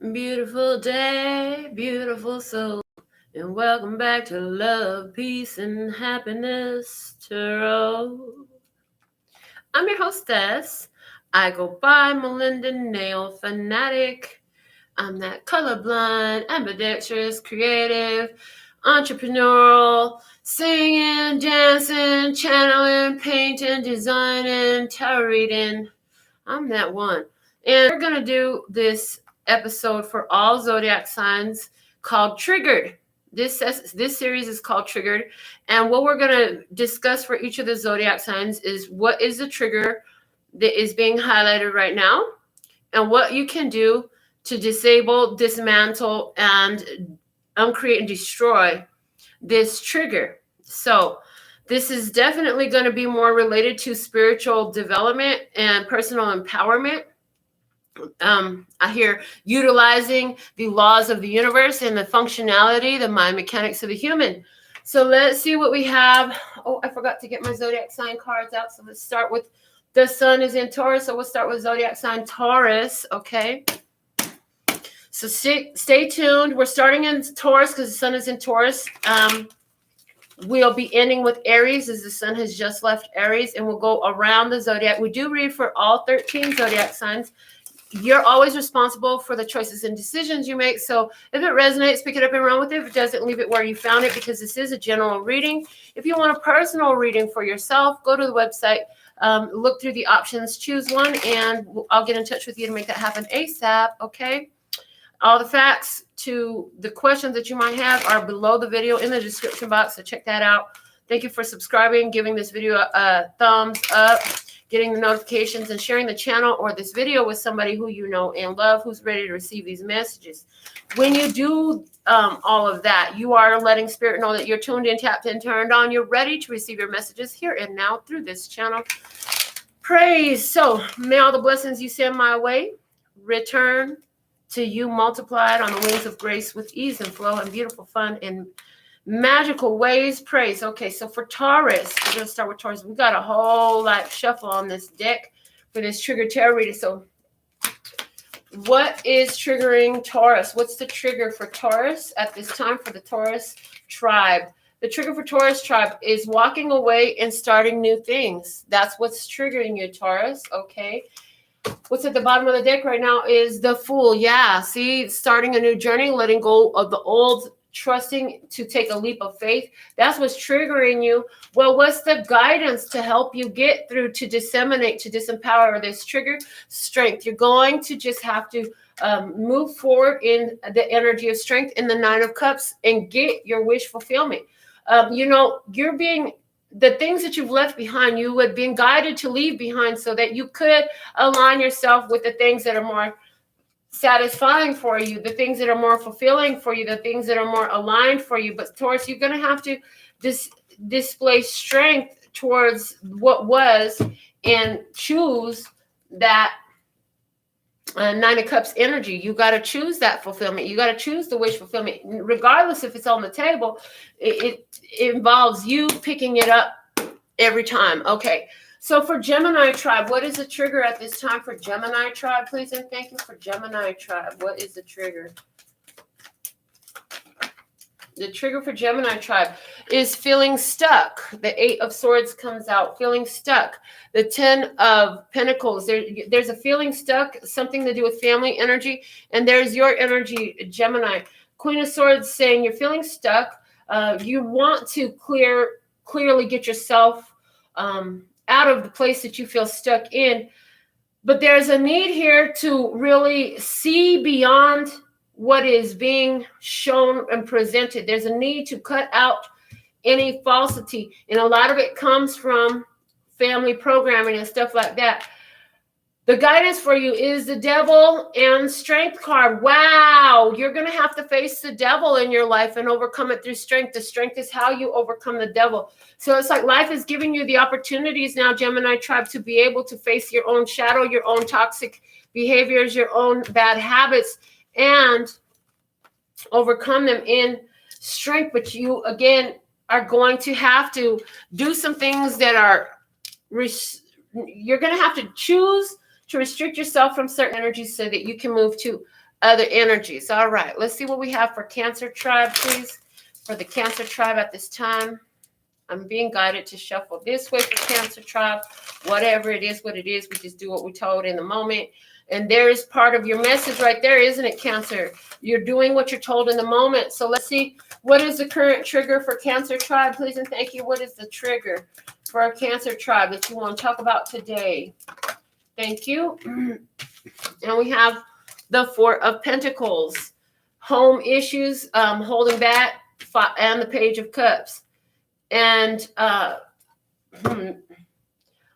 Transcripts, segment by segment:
Beautiful day, beautiful soul, and welcome back to Love, Peace, and Happiness Tarot. I'm your hostess. I go by Melinda Nail Fanatic. I'm that colorblind, ambidextrous, creative, entrepreneurial, singing, dancing, channeling, painting, designing, tarot reading. I'm that one. And we're going to do this episode for all zodiac signs called Triggered. This series is called Triggered. And what we're going to discuss for each of the zodiac signs is what is the trigger that is being highlighted right now and what you can do to disable, dismantle, and uncreate and destroy this trigger. So this is definitely going to be more related to spiritual development and personal empowerment. I hear utilizing the laws of the universe and the functionality, the mind mechanics of the human. So let's see what we have. Oh, I forgot to get my zodiac sign cards out. So let's start with the sun is in Taurus. So we'll start with zodiac sign Taurus. Okay. So stay tuned. We're starting in Taurus because the sun is in Taurus. We'll be ending with Aries as the sun has just left Aries, and we'll go around the zodiac. We do read for all 13 zodiac signs. You're always responsible for the choices and decisions you make. So if it resonates, pick it up and run with it. If it doesn't, leave it where you found it, because this is a general reading. If you want a personal reading for yourself, go to the website, look through the options, choose one, and I'll get in touch with you to make that happen ASAP, okay? All the facts to the questions that you might have are below the video in the description box, so check that out. Thank you for subscribing, giving this video a thumbs up, getting the notifications, and sharing the channel or this video with somebody who you know and love who's ready to receive these messages. When you do all of that, you are letting Spirit know that you're tuned in, tapped in, turned on. You're ready to receive your messages here and now through this channel. Praise. So may all the blessings you send my way return to you multiplied on the wings of grace with ease and flow and beautiful fun and magical ways. Praise. Okay, so for Taurus, we're going to start with Taurus. We got a whole lot shuffle on this deck for this trigger tarot reader. So what is triggering Taurus? What's the trigger for Taurus at this time for the Taurus tribe? The trigger for Taurus tribe is walking away and starting new things. That's what's triggering you, Taurus. Okay. What's at the bottom of the deck right now is the Fool. Yeah, see, starting a new journey, letting go of the old, trusting to take a leap of faith. That's what's triggering you. Well, what's the guidance to help you get through, to disseminate, to disempower this trigger? Strength. You're going to just have to move forward in the energy of strength in the Nine of Cups and get your wish fulfillment. You're being... the things that you've left behind, you had been guided to leave behind so that you could align yourself with the things that are more satisfying for you, the things that are more fulfilling for you, the things that are more aligned for you. But Taurus, you're going to have to display strength towards what was and choose that Nine of Cups energy. You got to choose that fulfillment. You got to choose the wish fulfillment, regardless if it's on the table. It involves you picking it up every time. Okay. So for Gemini tribe, what is the trigger at this time for Gemini tribe, please? And thank you for Gemini tribe. What is the trigger? The trigger for Gemini tribe is feeling stuck. The Eight of Swords comes out, feeling stuck. The Ten of Pentacles, there's a feeling stuck, something to do with family energy. And there's your energy, Gemini. Queen of Swords saying you're feeling stuck. You want to clearly get yourself out of the place that you feel stuck in. But there's a need here to really see beyond what is being shown and presented. There's a need to cut out any falsity. And a lot of it comes from family programming and stuff like that. The guidance for you is the Devil and Strength card. Wow, you're going to have to face the devil in your life and overcome it through strength. The strength is how you overcome the devil. So it's like life is giving you the opportunities now, Gemini tribe, to be able to face your own shadow, your own toxic behaviors, your own bad habits, and overcome them in strength. But you, again, are going to have to do some things that are, you're going to have to choose to restrict yourself from certain energies so that you can move to other energies. All right, let's see what we have for Cancer tribe, please. For the Cancer tribe at this time. I'm being guided to shuffle this way for Cancer tribe. Whatever it is, what it is, we just do what we're told in the moment. And there is part of your message right there, isn't it, Cancer? You're doing what you're told in the moment. So let's see, what is the current trigger for Cancer tribe, please and thank you. What is the trigger for our Cancer tribe that you want to talk about today? Thank you. And we have the Four of Pentacles, home issues, holding back, and the Page of Cups. And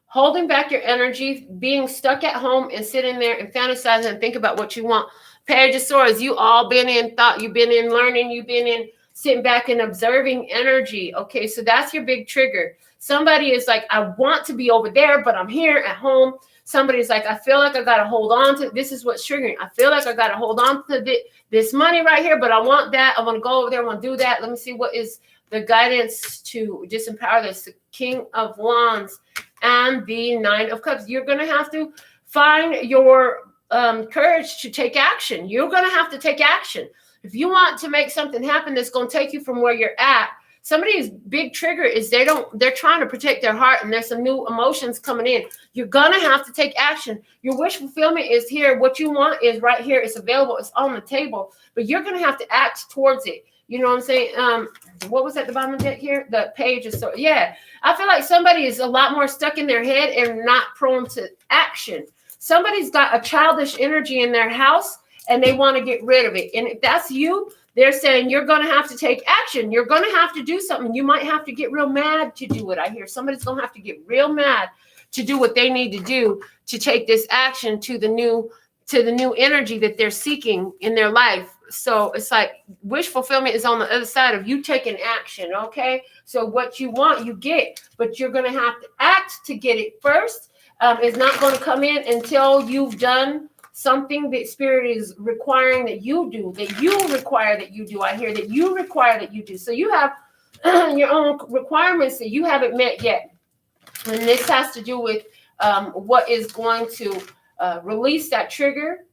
holding back your energy, being stuck at home and sitting there and fantasizing and think about what you want. Page of Swords, you all been in thought, you've been in learning, you've been in sitting back and observing energy. Okay, so that's your big trigger. Somebody is like, I want to be over there, but I'm here at home. Somebody's like, I feel like I got to hold on to, this is what's triggering. I feel like I got to hold on to this money right here, but I want that. I want to go over there. I want to do that. Let me see what is the guidance to disempower this. The King of Wands and the Nine of Cups. You're going to have to find your courage to take action. You're going to have to take action. If you want to make something happen that's going to take you from where you're at, somebody's big trigger is they're trying to protect their heart, and there's some new emotions coming in. You're going to have to take action. Your wish fulfillment is here. What you want is right here. It's available. It's on the table, but you're going to have to act towards it. You know what I'm saying? What was at the bottom of the deck here? The page is so, yeah. I feel like somebody is a lot more stuck in their head and not prone to action. Somebody's got a childish energy in their house and they want to get rid of it. And if that's you, they're saying you're going to have to take action. You're going to have to do something. You might have to get real mad to do it. I hear somebody's going to have to get real mad to do what they need to do to take this action to the new energy that they're seeking in their life. So it's like wish fulfillment is on the other side of you taking action. Okay. So what you want, you get, but you're going to have to act to get it first. It's not going to come in until you've done something that Spirit is requiring that you do, that you require that you do. I hear that you require that you do. So you have your own requirements that you haven't met yet. And this has to do with what is going to release that trigger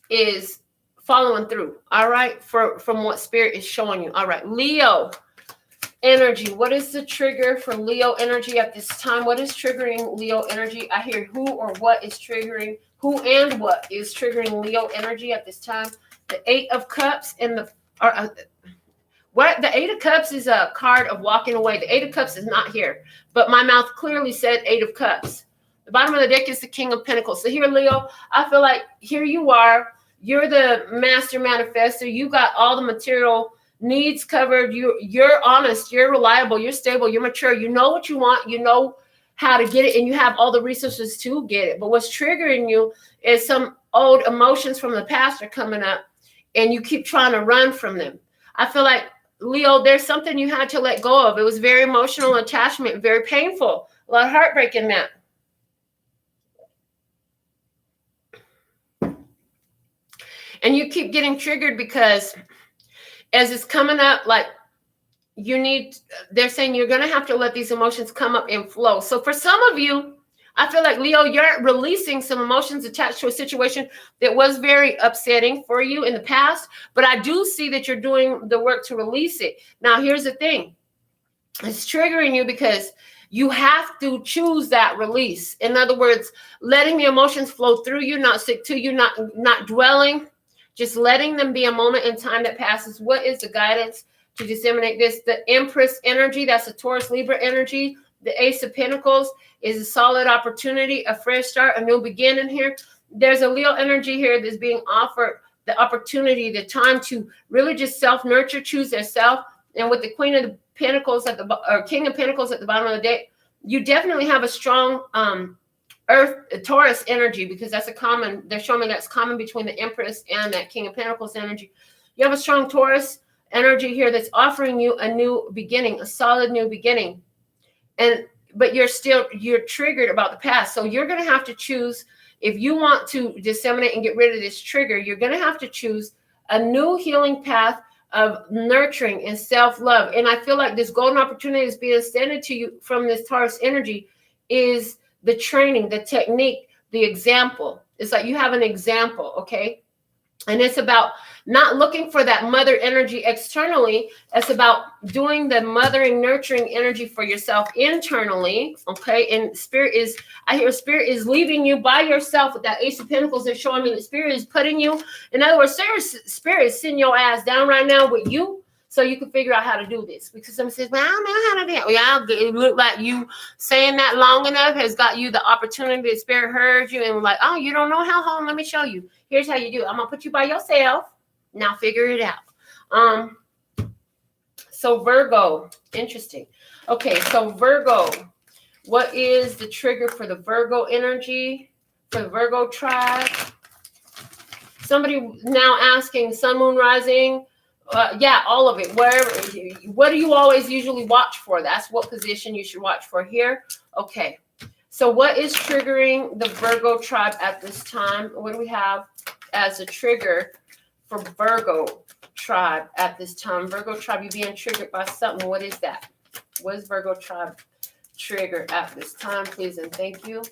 is following through. All right. From what Spirit is showing you. All right. Leo energy. What is the trigger for Leo energy at this time? What is triggering Leo energy? I hear who or what is triggering, who and what is triggering Leo energy at this time. The Eight of Cups and the Eight of Cups is a card of walking away. The Eight of Cups is not here, but my mouth clearly said Eight of Cups. The bottom of the deck is the King of Pentacles. So here, Leo, I feel like here you are. You're the master manifester. You got all the material needs covered. You're honest. You're reliable. You're stable. You're mature. You know what you want. You know how to get it, and you have all the resources to get it. But what's triggering you is some old emotions from the past are coming up, and you keep trying to run from them. I feel like, Leo, there's something you had to let go of. It was very emotional attachment, very painful, a lot of heartbreak in that. And you keep getting triggered because as it's coming up, like they're saying you're going to have to let these emotions come up and flow. So for some of you, I feel like, Leo, you're releasing some emotions attached to a situation that was very upsetting for you in the past. But I do see that you're doing the work to release it. Now, here's the thing. It's triggering you because you have to choose that release. In other words, letting the emotions flow through you, not stick to you, not dwelling. Just letting them be a moment in time that passes. What is the guidance to disseminate this? The Empress energy, that's a Taurus Libra energy. The Ace of Pentacles is a solid opportunity, a fresh start, a new beginning here. There's a Leo energy here that's being offered the opportunity, the time to really just self-nurture, choose their self. And with the Queen of the Pentacles or King of Pentacles at the bottom of the deck, you definitely have a strong Taurus energy, because that's they're showing me that's common between the Empress and that King of Pentacles energy. You have a strong Taurus energy here that's offering you a new beginning, a solid new beginning. But you're triggered about the past. So you're going to have to choose, if you want to disseminate and get rid of this trigger, you're going to have to choose a new healing path of nurturing and self-love. And I feel like this golden opportunity is being extended to you from this Taurus energy is the training, the technique, the example. It's like you have an example, okay? And it's about not looking for that mother energy externally. It's about doing the mothering, nurturing energy for yourself internally. Okay. And spirit is, I hear spirit is leaving you by yourself with that Ace of Pentacles. They're showing me that spirit is putting you, in other words, spirit is sitting your ass down right now with you, so you can figure out how to do this. Because somebody says, well, I don't know how to do it. Yeah, it looked like you saying that long enough has got you the opportunity. The spirit heard you and was like, oh, you don't know how home? Let me show you. Here's how you do it. I'm going to put you by yourself. Now figure it out. So Virgo, interesting. Okay, so Virgo, what is the trigger for the Virgo energy, for the Virgo tribe? Somebody now asking sun, moon, rising. Yeah, all of it. What do you always usually watch for? That's what position you should watch for here. Okay. So what is triggering the Virgo tribe at this time? What do we have as a trigger for Virgo tribe at this time? Virgo tribe, you being triggered by something. What is that? What is Virgo tribe trigger at this time, please and thank you?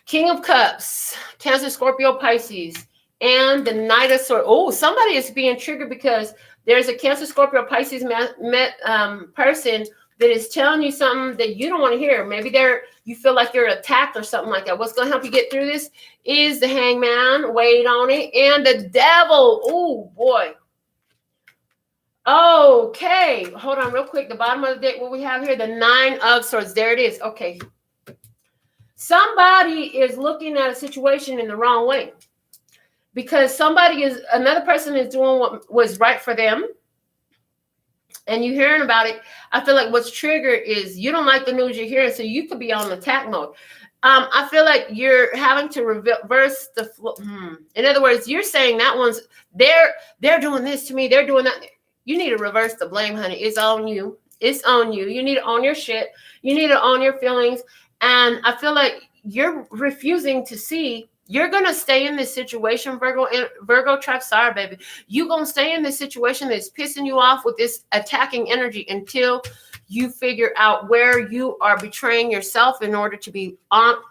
King of Cups, Cancer, Scorpio, Pisces, and the Knight of Swords. Oh, somebody is being triggered because there's a Cancer, Scorpio, Pisces person that is telling you something that you don't want to hear. Maybe you feel like you're attacked or something like that. What's going to help you get through this is the Hangman. Wait on it. And the Devil. Oh, boy. Okay. Hold on real quick. The bottom of the deck, what we have here, the Nine of Swords. There it is. Okay. Somebody is looking at a situation in the wrong way because another person is doing what was right for them. And you're hearing about it. I feel like what's triggered is you don't like the news you're hearing, so you could be on attack mode. I feel like you're having to reverse the flow. In other words, you're saying that they're doing this to me, they're doing that. You need to reverse the blame, honey. It's on you. It's on you. You need to own your shit. You need to own your feelings. And I feel like you're refusing to see. You're going to stay in this situation, Virgo tribe. Sorry, baby. You're going to stay in this situation that's pissing you off with this attacking energy until you figure out where you are betraying yourself in order to be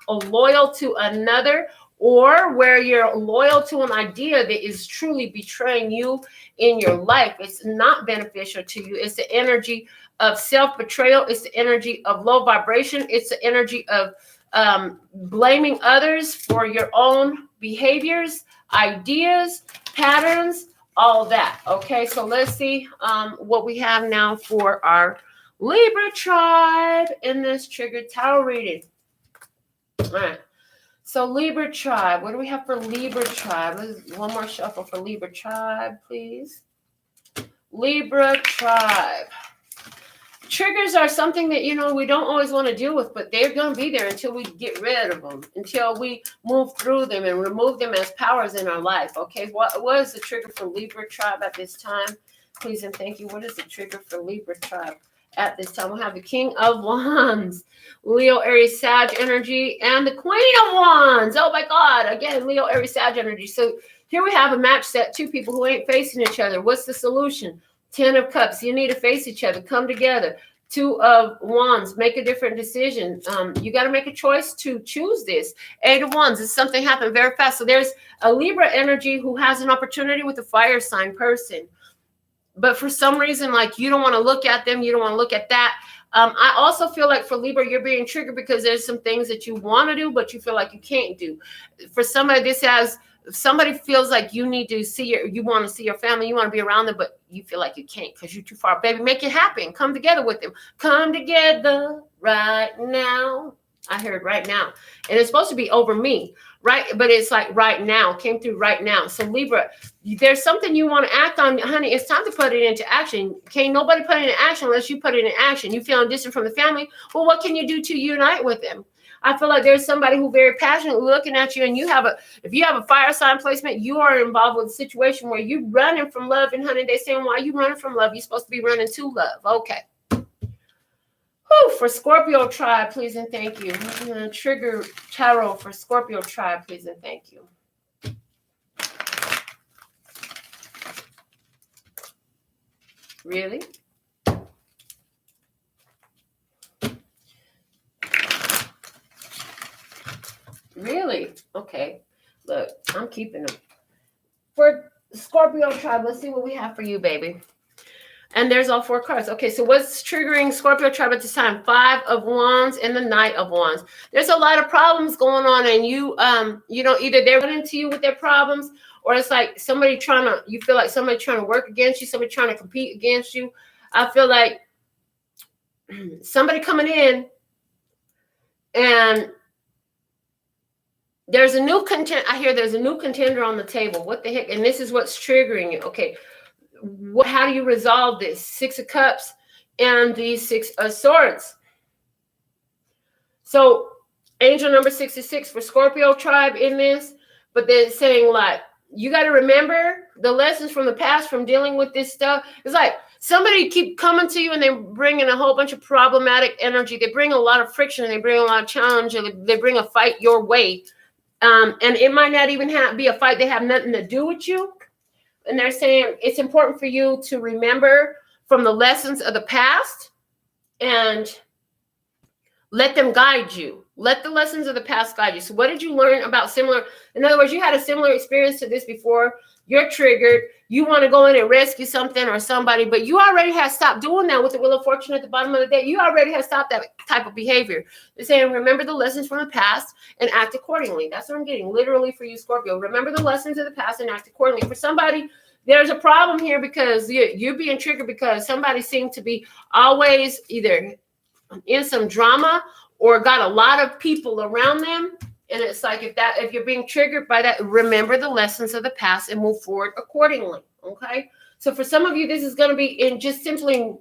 loyal to another, or where you're loyal to an idea that is truly betraying you in your life. It's not beneficial to you. It's the energy of self-betrayal. It's the energy of low vibration. It's the energy of blaming others for your own behaviors, ideas, patterns, all that. Okay, so let's see what we have now for our Libra tribe in this triggered tarot reading. All right, so Libra tribe, what do we have for Libra tribe? One more shuffle for Libra tribe, please. Libra tribe. Triggers are something that, we don't always want to deal with, but they're going to be there until we get rid of them, until we move through them and remove them as powers in our life. Okay, what is the trigger for Libra tribe at this time? Please and thank you. What is the trigger for Libra tribe at this time? We'll have the King of Wands, Leo, Aries, Sag energy, and the Queen of Wands. Oh my God. Again, Leo, Aries, Sag energy. So here we have a match set, two people who ain't facing each other. What's the solution? 10 of Cups. You need to face each other. Come together. 2 of Wands. Make a different decision. You got to make a choice to choose this. 8 of Wands. Is something happened very fast. So there's a Libra energy who has an opportunity with a fire sign person. But for some reason, like, you don't want to look at them. You don't want to look at that. I also feel like for Libra, you're being triggered because there's some things that you want to do, but you feel like you can't do. For somebody, this has... If somebody feels like you need to you want to see your family, you want to be around them, but you feel like you can't because you're too far. Baby, make it happen. Come together with them. Come together right now. I heard right now. And it's supposed to be over me, right? But it's like right now. Came through right now. So Libra, there's something you want to act on, honey. It's time to put it into action. Can't nobody put it in action unless you put it in action. You feeling distant from the family? Well, what can you do to unite with them? I feel like there's somebody who very passionately looking at you, and if you have a fire sign placement, you are involved with a situation where you're running from love. And honey, they're saying, why are you running from love? You're supposed to be running to love. Okay. Whew, for Scorpio tribe, please and thank you. I'm going to trigger tarot for Scorpio tribe, please and thank you. Really? Really? Okay. Look, I'm keeping them. For Scorpio tribe, let's see what we have for you, baby. And there's all 4 cards. Okay, so what's triggering Scorpio tribe at this time? 5 of Wands and the Knight of Wands. There's a lot of problems going on, and you know, either they're running to you with their problems, or it's like somebody you feel like somebody trying to work against you, somebody trying to compete against you. I feel like somebody coming in, and there's a new contender. I hear there's a new contender on the table. What the heck? And this is what's triggering you. Okay. How do you resolve this? 6 of Cups and the 6 of Swords. So angel number 66 for Scorpio tribe in this, but they're saying like, you got to remember the lessons from the past from dealing with this stuff. It's like somebody keep coming to you and they're bringing a whole bunch of problematic energy. They bring a lot of friction. They bring a lot of challenge. They bring a fight your way. And it might not even be a fight. They have nothing to do with you. And they're saying it's important for you to remember from the lessons of the past and let them guide you. Let the lessons of the past guide you. So what did you learn about similar? In other words, you had a similar experience to this before. You're triggered. You want to go in and rescue something or somebody, but you already have stopped doing that with the Wheel of Fortune at the bottom of the deck. You already have stopped that type of behavior. They're saying, remember the lessons from the past and act accordingly. That's what I'm getting literally for you, Scorpio. Remember the lessons of the past and act accordingly. For somebody, there's a problem here because you're being triggered because somebody seemed to be always either in some drama or got a lot of people around them. And it's like, if you're being triggered by that, remember the lessons of the past and move forward accordingly. Okay. So for some of you, this is going to be in just simply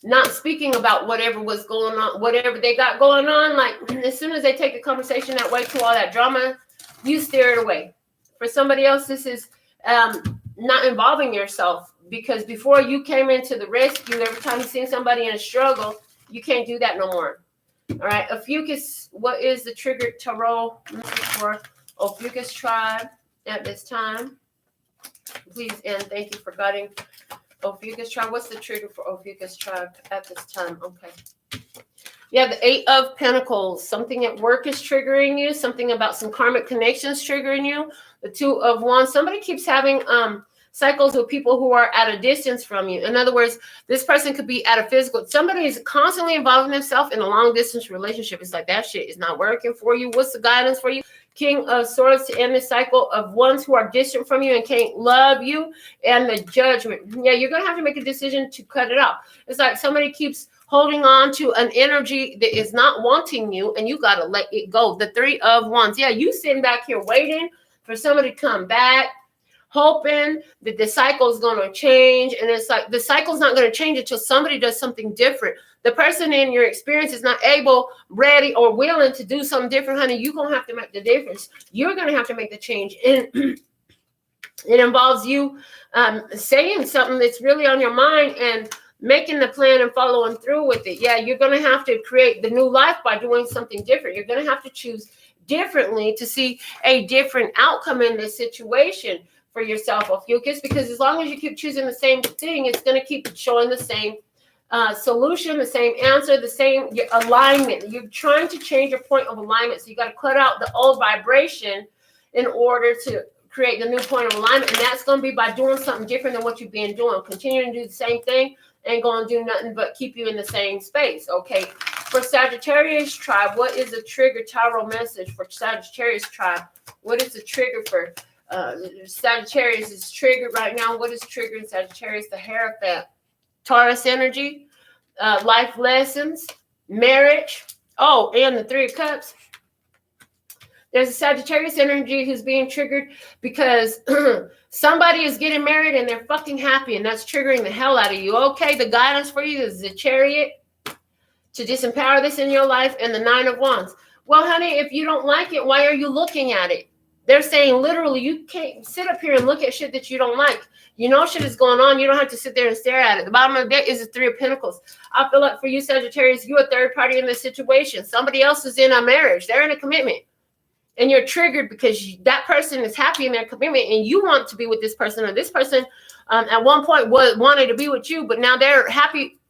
not speaking about whatever was going on, whatever they got going on. Like as soon as they take the conversation that way to all that drama, you steer it away. For somebody else, this is not involving yourself, because before you came into the rescue, every time you seen somebody in a struggle, you can't do that no more. All right, Ophiuchus, what is the triggered tarot for Ophiuchus tribe at this time? Please, and thank you for guiding Ophiuchus tribe. What's the trigger for Ophiuchus tribe at this time? Okay. Yeah, the 8 of Pentacles. Something at work is triggering you. Something about some karmic connections triggering you. The 2 of Wands. Somebody keeps having cycles with people who are at a distance from you. In other words, this person could be at a physical. Somebody is constantly involving themselves in a long distance relationship. It's like that shit is not working for you. What's the guidance for you? King of Swords to end the cycle of ones who are distant from you and can't love you, and the Judgment. Yeah, you're going to have to make a decision to cut it out. It's like somebody keeps holding on to an energy that is not wanting you, and you got to let it go. The 3 of Wands. Yeah, you sitting back here waiting for somebody to come back, hoping that the cycle is going to change. And it's like the cycle's not going to change until somebody does something different. The person in your experience is not able, ready, or willing to do something different, honey. You're going to have to make the difference. You're going to have to make the change. And it involves you saying something that's really on your mind and making the plan and following through with it. Yeah, you're going to have to create the new life by doing something different. You're going to have to choose differently to see a different outcome in this situation for yourself, Ophiuchus, because as long as you keep choosing the same thing, it's going to keep showing the same solution, the same answer, the same alignment. You're trying to change your point of alignment. So you got to cut out the old vibration in order to create the new point of alignment. And that's going to be by doing something different than what you've been doing. Continuing to do the same thing ain't going to do nothing but keep you in the same space. Okay. For Sagittarius tribe, what is the trigger tarot message for Sagittarius tribe? What is the trigger for Sagittarius is triggered right now? What is triggering Sagittarius? The Hierophant. Taurus energy, life lessons, marriage. Oh, and the 3 of Cups. There's a Sagittarius energy who's being triggered because somebody is getting married and they're fucking happy, and that's triggering the hell out of you. Okay, the guidance for you is the Chariot to disempower this in your life, and the 9 of Wands. Well, honey, if you don't like it, why are you looking at it? They're saying literally you can't sit up here and look at shit that you don't like. You know shit is going on. You don't have to sit there and stare at it. The bottom of the deck is the 3 of Pentacles. I feel like for you, Sagittarius, you're a third party in this situation. Somebody else is in a marriage. They're in a commitment. And you're triggered because that person is happy in their commitment and you want to be with this person, or this person at one point wanted to be with you, but now they're happy.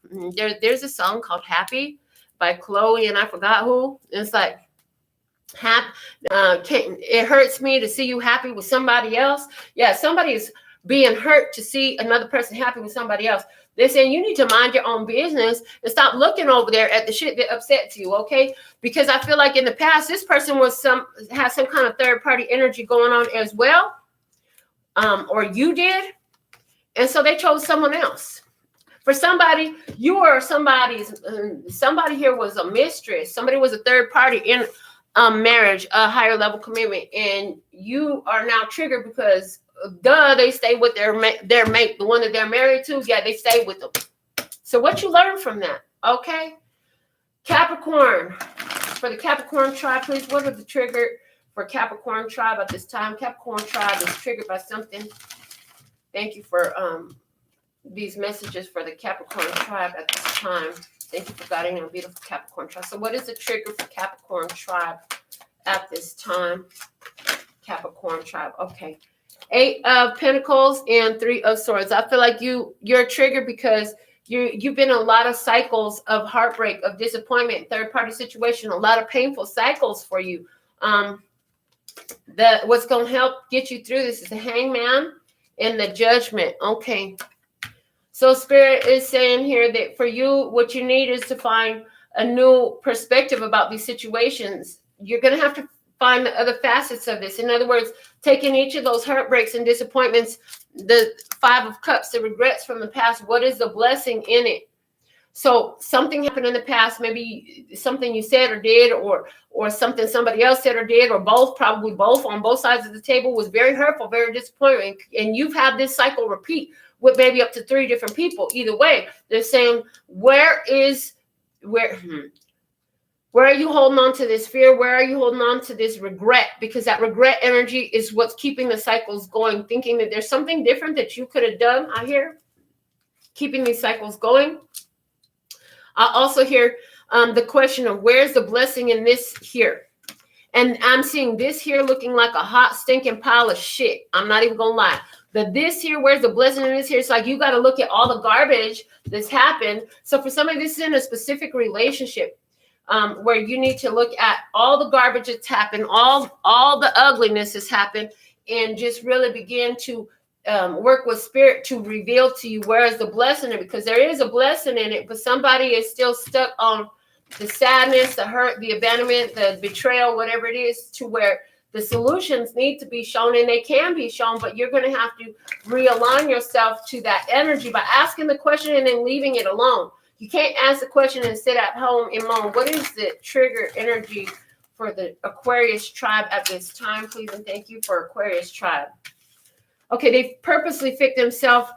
There's a song called Happy by Chloe and I forgot who. It's like, It hurts me to see you happy with somebody else. Yeah, somebody is being hurt to see another person happy with somebody else. They're saying you need to mind your own business and stop looking over there at the shit that upsets you, okay? Because I feel like in the past, this person has some kind of third party energy going on as well, or you did, and so they chose someone else. For somebody, you are somebody here was a mistress. Somebody was a third party in marriage, a higher level commitment, and you are now triggered because they stay with their mate, the one that they're married to. Yeah, they stay with them. So what you learn from that? Okay, Capricorn. For the Capricorn tribe, please, what are the trigger for Capricorn tribe at this time? Capricorn tribe is triggered by something. Thank you for these messages for the Capricorn tribe at this time. Thank you for guiding our beautiful Capricorn tribe. So what is the trigger for Capricorn tribe at this time? Capricorn tribe. Okay. 8 of Pentacles and 3 of Swords. I feel like you're triggered because you've been in a lot of cycles of heartbreak, of disappointment, third party situation, a lot of painful cycles for you. What's going to help get you through this is the Hangman and the Judgment. Okay. So Spirit is saying here that for you, what you need is to find a new perspective about these situations. You're going to have to find the other facets of this. In other words, taking each of those heartbreaks and disappointments, the 5 of Cups, the regrets from the past, what is the blessing in it? So something happened in the past, maybe something you said or did, or something somebody else said or did, or both, probably both on both sides of the table, was very hurtful, very disappointing. And you've had this cycle repeat with maybe up to 3 different people. Either way, they're saying, where are you holding on to this fear? Where are you holding on to this regret? Because that regret energy is what's keeping the cycles going, thinking that there's something different that you could have done. I hear keeping these cycles going. I also hear the question of where's the blessing in this here? And I'm seeing this here looking like a hot, stinking pile of shit. I'm not even going to lie. This here, where's the blessing in this here? It's like you got to look at all the garbage that's happened. So for somebody, this is in a specific relationship where you need to look at all the garbage that's happened, all the ugliness that's happened, and just really begin to work with Spirit to reveal to you where is the blessing in it, because there is a blessing in it, but somebody is still stuck on the sadness, the hurt, the abandonment, the betrayal, whatever it is, to where the solutions need to be shown, and they can be shown, but you're going to have to realign yourself to that energy by asking the question and then leaving it alone. You can't ask the question and sit at home and moan. What is the trigger energy for the Aquarius tribe at this time, please? And thank you for Aquarius tribe. Okay, they purposely fit themselves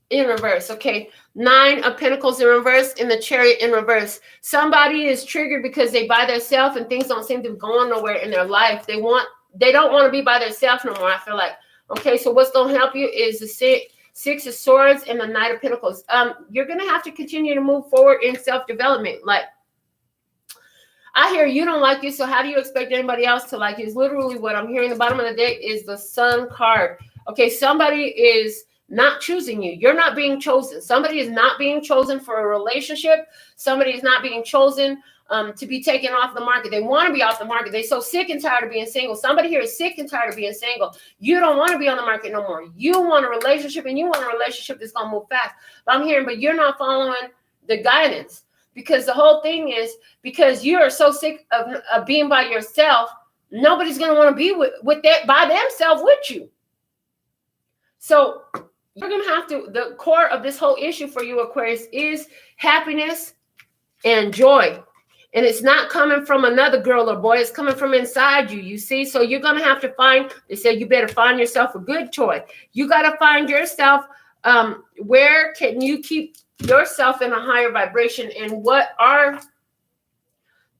in reverse. Okay, 9 of Pentacles in reverse and the Chariot in reverse. Somebody is triggered because they by themselves and things don't seem to be going nowhere in their life. They don't want to be by themselves no more, I feel like. Okay, so what's going to help you is the 6 of Swords and the Knight of Pentacles. You're going to have to continue to move forward in self-development. Like, I hear you don't like you, so how do you expect anybody else to like you? Is literally what I'm hearing. The bottom of the deck is the Sun card. Okay, somebody is not choosing you. You're not being chosen. Somebody is not being chosen for a relationship. Somebody is not being chosen to be taken off the market. They want to be off the market. They're so sick and tired of being single. Somebody here is sick and tired of being single. You don't want to be on the market no more. You want a relationship, and you want a relationship that's going to move fast. But I'm hearing, but you're not following the guidance, because the whole thing is because you are so sick of being by yourself, nobody's going to want to be with that by themselves with you. So you're going to have to, the core of this whole issue for you, Aquarius, is happiness and joy. And it's not coming from another girl or boy. It's coming from inside you, you see? So you're going to have to they said you better find yourself a good toy. You got to find yourself, where can you keep yourself in a higher vibration, and what are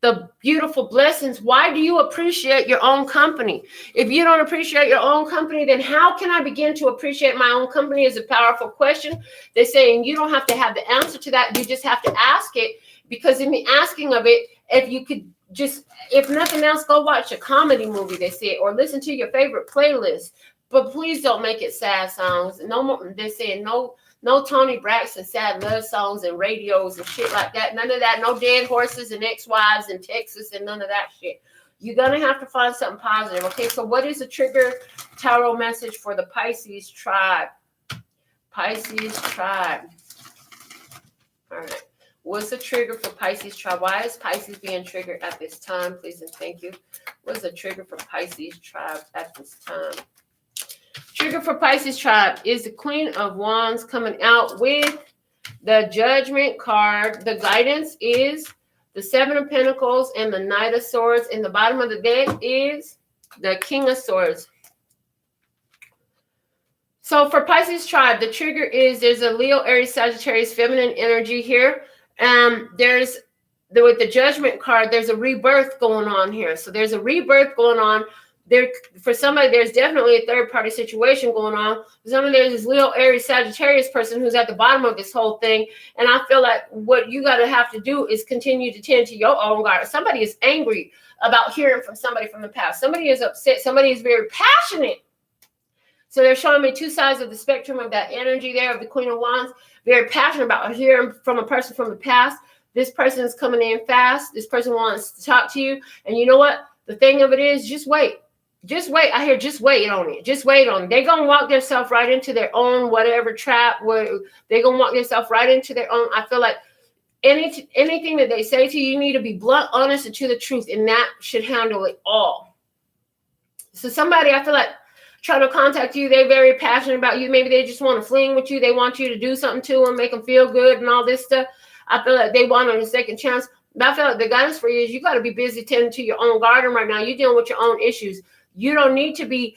the beautiful blessings? Why do you appreciate your own company? If you don't appreciate your own company, then how can I begin to appreciate my own company is a powerful question. They're saying you don't have to have the answer to that. You just have to ask it, because in the asking of it, if you could just, if nothing else, go watch a comedy movie, they say, or listen to your favorite playlist. But please don't make it sad songs. No more. They're saying no Tony Braxton sad love songs and radios and shit like that. None of that. No dead horses and ex-wives in Texas and none of that shit. You're going to have to find something positive. Okay, so what is the trigger tarot message for the Pisces tribe? Pisces tribe. All right. What's the trigger for Pisces tribe? Why is Pisces being triggered at this time? Please and thank you. What's the trigger for Pisces tribe at this time? Trigger for Pisces tribe is the Queen of Wands coming out with the Judgment card. The guidance is the Seven of Pentacles and the Knight of Swords. In the bottom of the deck is the King of Swords. So for Pisces tribe, the trigger is there's a Leo, Aries, Sagittarius, feminine energy here. There's with the Judgment card, there's a rebirth going on here. So there's a rebirth going on. There for somebody, there's definitely a third-party situation going on. For somebody, there's this Leo, Aries, Sagittarius person who's at the bottom of this whole thing. And I feel like what you got to have to do is continue to tend to your own guard. Somebody is angry about hearing from somebody from the past. Somebody is upset. Somebody is very passionate. So they're showing me two sides of the spectrum of that energy there of the Queen of Wands. Very passionate about hearing from a person from the past. This person is coming in fast. This person wants to talk to you. And you know what? The thing of it is, just wait. Just wait. I hear just wait on it. Just wait on it. They're going to walk themselves right into their own whatever trap. Where they're going to walk themselves right into their own. I feel like anything that they say to you, you need to be blunt, honest, and to the truth. And that should handle it all. So somebody, I feel like, trying to contact you, they're very passionate about you. Maybe they just want to fling with you. They want you to do something to them, make them feel good and all this stuff. I feel like they want a second chance. But I feel like the guidance for you is you got to be busy tending to your own garden right now. You're dealing with your own issues. You don't need to be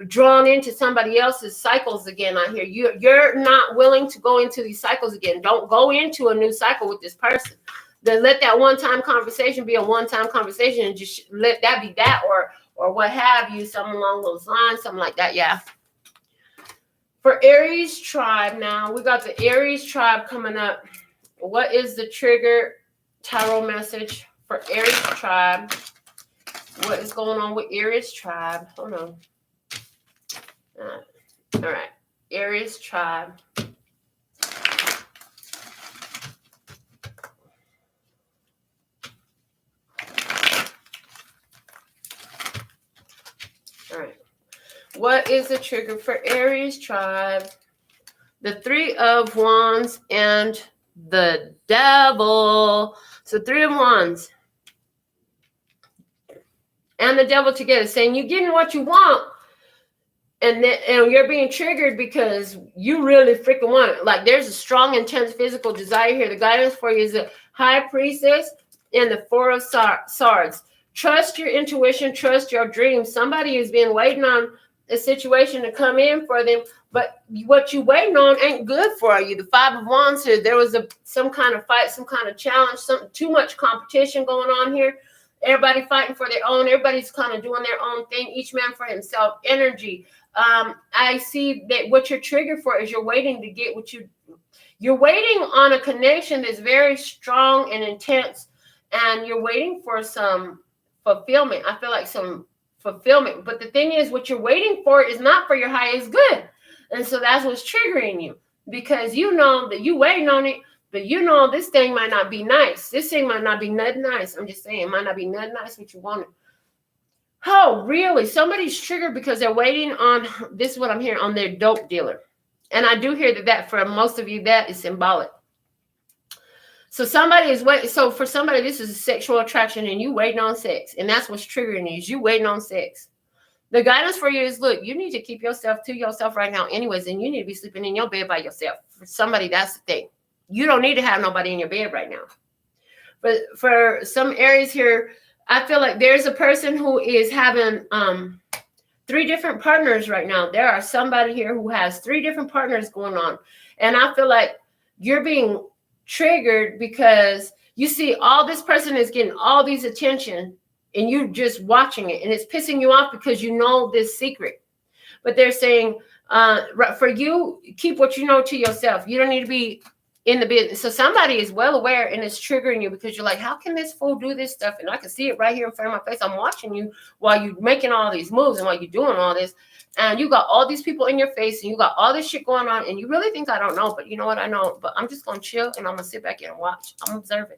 drawn into somebody else's cycles again. I hear you're not willing to go into these cycles again. Don't go into a new cycle with this person. Then let that one-time conversation be a one-time conversation and just let that be that, or what have you, something along those lines, something like that. Yeah. For Aries tribe now, we got the Aries tribe coming up. What is the trigger tarot message for Aries tribe? What is going on with Aries tribe? Hold on. All right. Aries tribe. All right. What is the trigger for Aries tribe? The Three of Wands and the Devil. So Three of Wands and the Devil together, saying you're getting what you want, and you're being triggered because you really freaking want it. Like there's a strong, intense physical desire here. The guidance for you is the High Priestess and the Four of Swords. Trust your intuition, trust your dreams. Somebody has been waiting on a situation to come in for them, but what you waiting on ain't good for you. The Five of Wands here, there was some kind of fight, some kind of challenge, too much competition going on here. Everybody fighting for their own. Everybody's kind of doing their own thing. Each man for himself. Energy. I see that what you're triggered for is you're waiting to get what you're waiting on a connection that's very strong and intense, and you're waiting for some fulfillment. I feel like some fulfillment. But the thing is, what you're waiting for is not for your highest good. And so that's what's triggering you, because you know that you waiting on it. But you know this thing might not be nice. This thing might not be nothing nice. I'm just saying, it might not be nothing nice what you wanted. Oh, really? Somebody's triggered because they're waiting on, this is what I'm hearing, on their dope dealer. And I do hear that for most of you, that is symbolic. So somebody is waiting. So for somebody, this is a sexual attraction and you waiting on sex. And that's what's triggering you, is you waiting on sex. The guidance for you is, look, you need to keep yourself to yourself right now anyways. And you need to be sleeping in your bed by yourself. For somebody, that's the thing. You don't need to have nobody in your bed right now. But for some areas here, I feel like there's a person who is having 3 different partners right now. There are somebody here who has 3 different partners going on. And I feel like you're being triggered because you see all this person is getting all these attention and you're just watching it. And it's pissing you off because you know this secret. But they're saying, for you, keep what you know to yourself. You don't need to be in the business. So somebody is well aware and it's triggering you because you're like, how can this fool do this stuff? And I can see it right here in front of my face. I'm watching you while you're making all these moves and while you're doing all this. And you got all these people in your face and you got all this shit going on. And you really think I don't know, but you know what? I know. But I'm just going to chill and I'm going to sit back here and watch. I'm observing.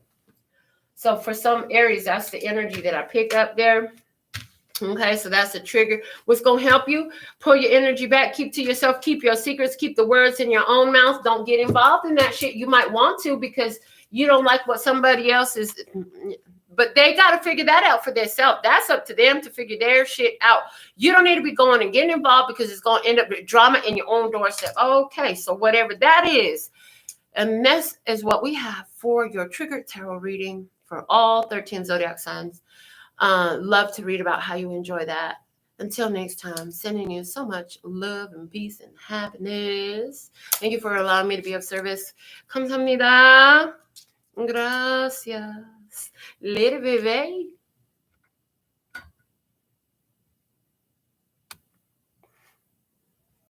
So for some areas, that's the energy that I pick up there. Okay, so that's a trigger. What's going to help you? Pull your energy back, keep to yourself, keep your secrets, keep the words in your own mouth. Don't get involved in that shit. You might want to because you don't like what somebody else is, but they got to figure that out for themselves. That's up to them to figure their shit out. You don't need to be going and getting involved because it's going to end up with drama in your own doorstep. Okay, so whatever that is. And this is what we have for your triggered tarot reading for all 13 zodiac signs. Love to read about how you enjoy that. Until next time, sending you so much love and peace and happiness. Thank you for allowing me to be of service. Kamsahamnida. Gracias. Later, baby.